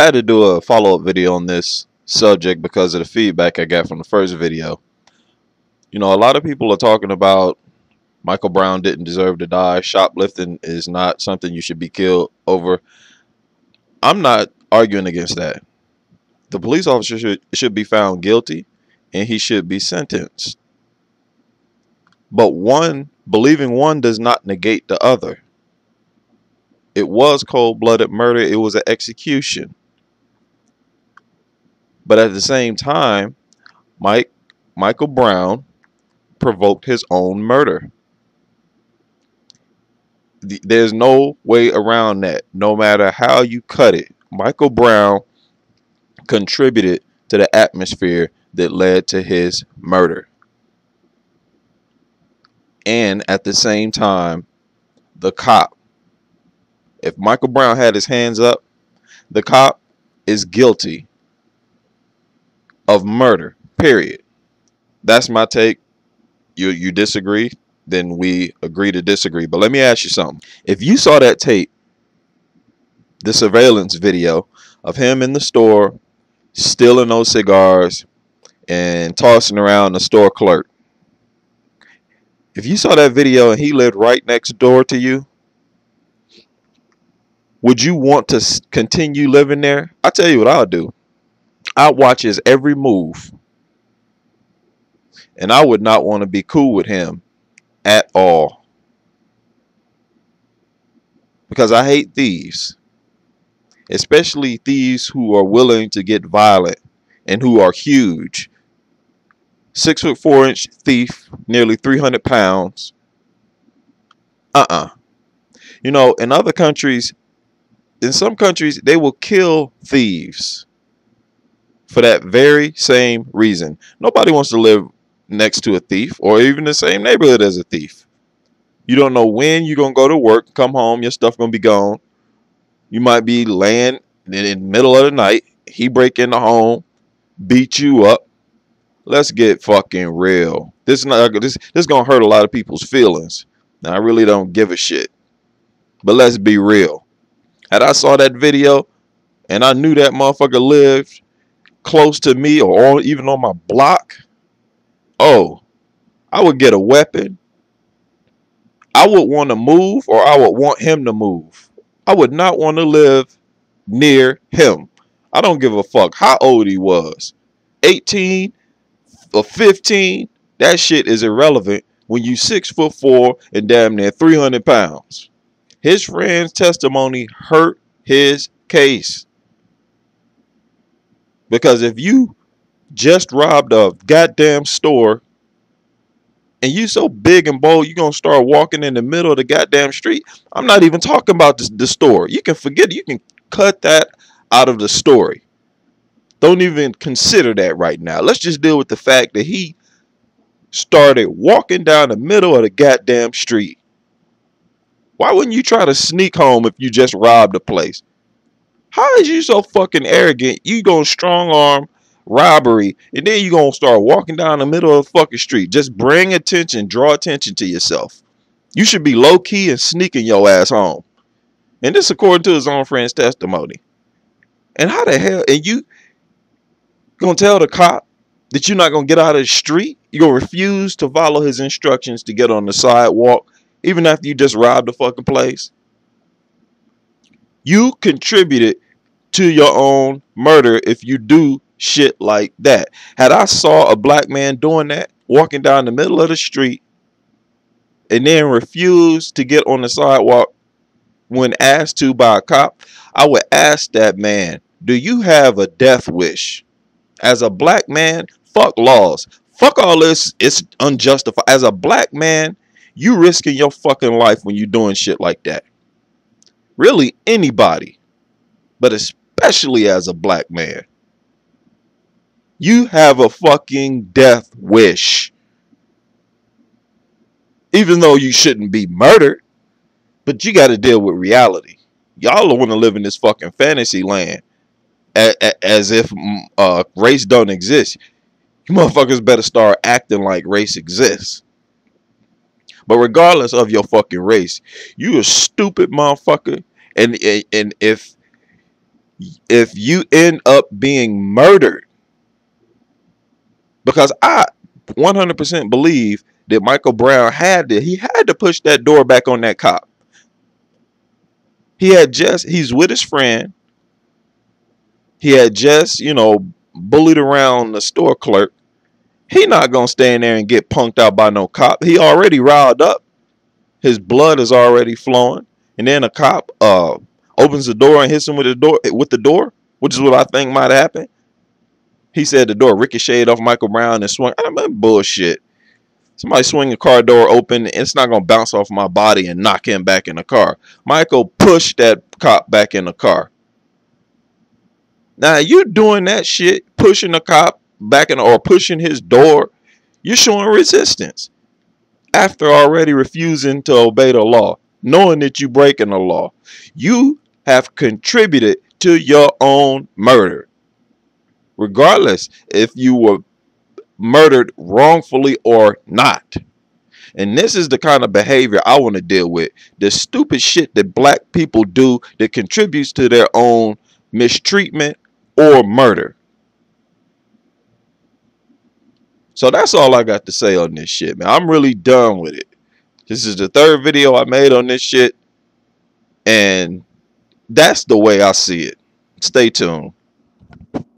had to do a follow-up video on this subject because of the feedback I got from the first video. You know, a lot of people are talking about Michael Brown didn't deserve to die. Shoplifting is not something you should be killed over. I'm not arguing against that. The police officer should be found guilty and he should be sentenced. But believing one does not negate the other. It was cold-blooded murder. It was an execution. But at the same time, Michael Brown provoked his own murder. There's no way around that. No matter how you cut it, Michael Brown contributed to the atmosphere that led to his murder. And at the same time, the cop, if Michael Brown had his hands up, the cop is guilty of murder, period. That's my take. You disagree? Then we agree to disagree. But let me ask you something. If you saw that tape, the surveillance video of him in the store stealing those cigars and tossing around the store clerk, if you saw that video and he lived right next door to you, would you want to continue living there? I'll tell you what I'll do. I'll watch his every move. And I would not want to be cool with him at all. Because I hate thieves. Especially thieves who are willing to get violent and who are huge. 6'4" thief, nearly 300 pounds. You know, in other countries, in some countries, they will kill thieves for that very same reason. Nobody wants to live next to a thief or even the same neighborhood as a thief. You don't know when you're going to go to work, come home, your stuff going to be gone. You might be laying in the middle of the night. He break in the home, beat you up. Let's get fucking real. This going to hurt a lot of people's feelings. Now, I really don't give a shit. But let's be real. Had I saw that video and I knew that motherfucker lived close to me or even on my block, oh, I would get a weapon. I would want to move, or I would want him to move. I would not want to live near him. I don't give a fuck how old he was. 18 or 15, that shit is irrelevant when you 6'4" and damn near 300 pounds. His friend's testimony hurt his case. Because if you just robbed a goddamn store and you so big and bold, you're going to start walking in the middle of the goddamn street. I'm not even talking about the store. You can forget it. You can cut that out of the story. Don't even consider that right now. Let's just deal with the fact that he started walking down the middle of the goddamn street. Why wouldn't you try to sneak home if you just robbed a place? How is you so fucking arrogant? You gonna strong arm robbery and then you gonna start walking down the middle of the fucking street. Just bring attention, draw attention to yourself. You should be low key and sneaking your ass home. And this according to his own friend's testimony. And how the hell, and you gonna tell the cop that you're not gonna get out of the street? You're gonna refuse to follow his instructions to get on the sidewalk even after you just robbed the fucking place? You contributed to your own murder if you do shit like that. Had I saw a black man doing that, walking down the middle of the street, and then refused to get on the sidewalk when asked to by a cop, I would ask that man, do you have a death wish? As a black man, fuck laws. Fuck all this. It's unjustified. As a black man, you risking your fucking life when you doing shit like that. Really, anybody, but especially as a black man. You have a fucking death wish. Even though you shouldn't be murdered, but you got to deal with reality. Y'all want to live in this fucking fantasy land as if race don't exist. You motherfuckers better start acting like race exists. But regardless of your fucking race, you a stupid motherfucker. And if if you end up being murdered, because I 100% believe that Michael Brown had to push that door back on that cop. He's with his friend. He had just, bullied around the store clerk. He not gonna stand there and get punked out by no cop. He already riled up. His blood is already flowing, and then a cop opens the door and hits him with the door, which is what I think might happen. He said the door ricocheted off Michael Brown and swung. I mean, bullshit. Somebody swing a car door open, and it's not gonna bounce off my body and knock him back in the car. Michael pushed that cop back in the car. Now you doing that shit, pushing the cop back in, or pushing his door. You're showing resistance after already refusing to obey the law, knowing that you breaking the law. You have contributed to your own murder, regardless if you were murdered wrongfully or not. And this is the kind of behavior I want to deal with. The stupid shit that black people do that contributes to their own mistreatment or murder. So that's all I got to say on this shit, man. I'm really done with it. This is the third video I made on this shit, and that's the way I see it. Stay tuned.